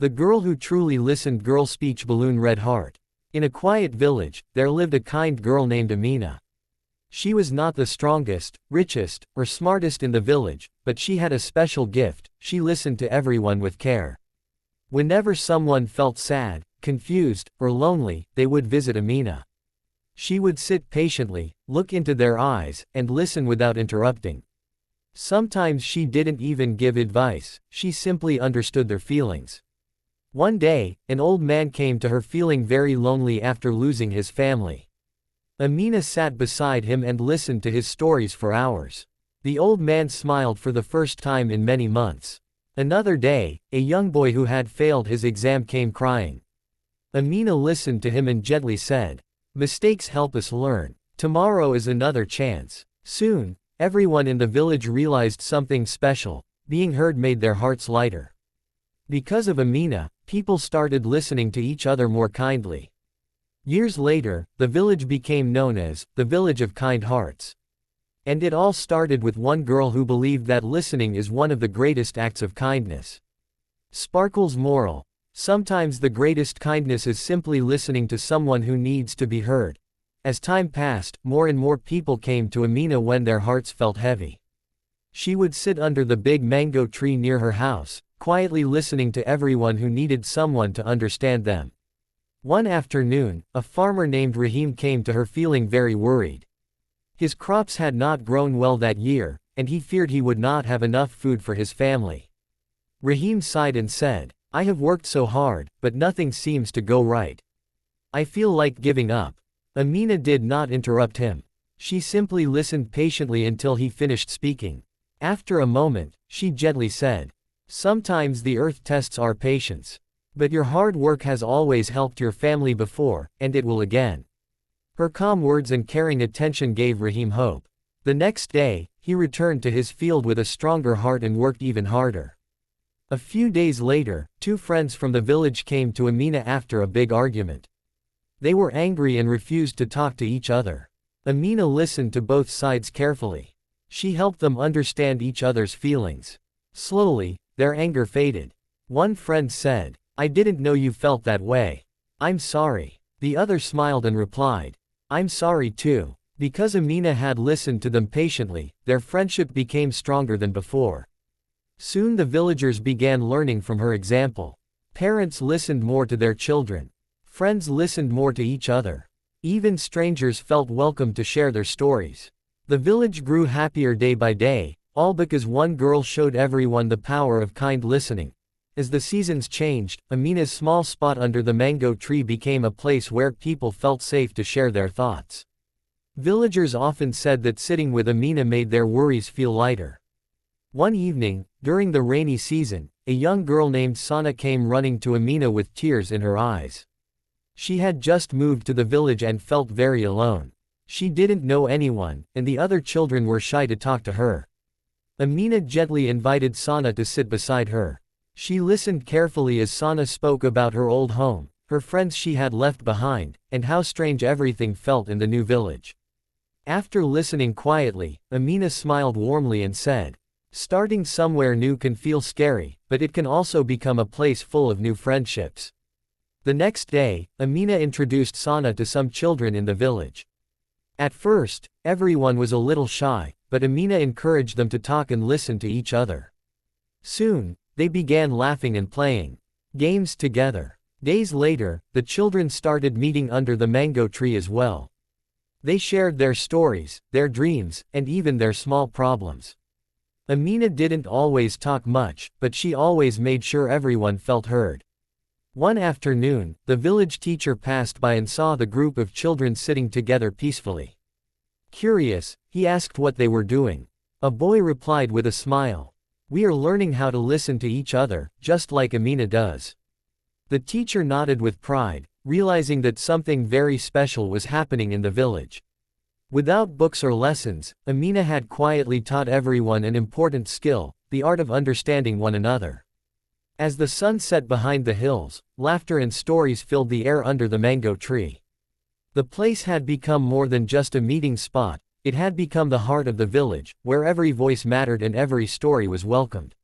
The girl who truly listened. Girl speech. Balloon red heart. In a quiet village, there lived a kind girl named Amina. She was not the strongest, richest, or smartest in the village, but she had a special gift. She listened to everyone with care. Whenever someone felt sad, confused, or lonely, they would visit Amina. She would sit patiently, look into their eyes, and listen without interrupting. Sometimes she didn't even give advice, she simply understood their feelings. One day, an old man came to her feeling very lonely after losing his family. Amina sat beside him and listened to his stories for hours. The old man smiled for the first time in many months. Another day, a young boy who had failed his exam came crying. Amina listened to him and gently said, "Mistakes help us learn. Tomorrow is another chance." Soon, everyone in the village realized something special. Being heard made their hearts lighter. Because of Amina, people started listening to each other more kindly. Years later, the village became known as the Village of Kind Hearts. And it all started with one girl who believed that listening is one of the greatest acts of kindness. Sparkle's moral: sometimes the greatest kindness is simply listening to someone who needs to be heard. As time passed, more and more people came to Amina when their hearts felt heavy. She would sit under the big mango tree near her house, quietly listening to everyone who needed someone to understand them. One afternoon, a farmer named Rahim came to her feeling very worried. His crops had not grown well that year, and he feared he would not have enough food for his family. Rahim sighed and said, "I have worked so hard, but nothing seems to go right. I feel like giving up." Amina did not interrupt him. She simply listened patiently until he finished speaking. After a moment, she gently said, "Sometimes the earth tests our patience. But your hard work has always helped your family before, and it will again." Her calm words and caring attention gave Rahim hope. The next day, he returned to his field with a stronger heart and worked even harder. A few days later, two friends from the village came to Amina after a big argument. They were angry and refused to talk to each other. Amina listened to both sides carefully. She helped them understand each other's feelings. Slowly, their anger faded. One friend said, "I didn't know you felt that way. I'm sorry." The other smiled and replied, "I'm sorry too." Because Amina had listened to them patiently, their friendship became stronger than before. Soon the villagers began learning from her example. Parents listened more to their children. Friends listened more to each other. Even strangers felt welcome to share their stories. The village grew happier day by day, all because one girl showed everyone the power of kind listening. As the seasons changed, Amina's small spot under the mango tree became a place where people felt safe to share their thoughts. Villagers often said that sitting with Amina made their worries feel lighter. One evening, during the rainy season, a young girl named Sana came running to Amina with tears in her eyes. She had just moved to the village and felt very alone. She didn't know anyone, and the other children were shy to talk to her. Amina gently invited Sana to sit beside her. She listened carefully as Sana spoke about her old home, her friends she had left behind, and how strange everything felt in the new village. After listening quietly, Amina smiled warmly and said, "Starting somewhere new can feel scary, but it can also become a place full of new friendships." The next day, Amina introduced Sana to some children in the village. At first, everyone was a little shy, but Amina encouraged them to talk and listen to each other. Soon, they began laughing and playing games together. Days later, the children started meeting under the mango tree as well. They shared their stories, their dreams, and even their small problems. Amina didn't always talk much, but she always made sure everyone felt heard. One afternoon, the village teacher passed by and saw the group of children sitting together peacefully. Curious, he asked what they were doing. A boy replied with a smile, "We are learning how to listen to each other, just like Amina does." The teacher nodded with pride, realizing that something very special was happening in the village. Without books or lessons, Amina had quietly taught everyone an important skill, the art of understanding one another. As the sun set behind the hills, laughter and stories filled the air under the mango tree. The place had become more than just a meeting spot, it had become the heart of the village, where every voice mattered and every story was welcomed.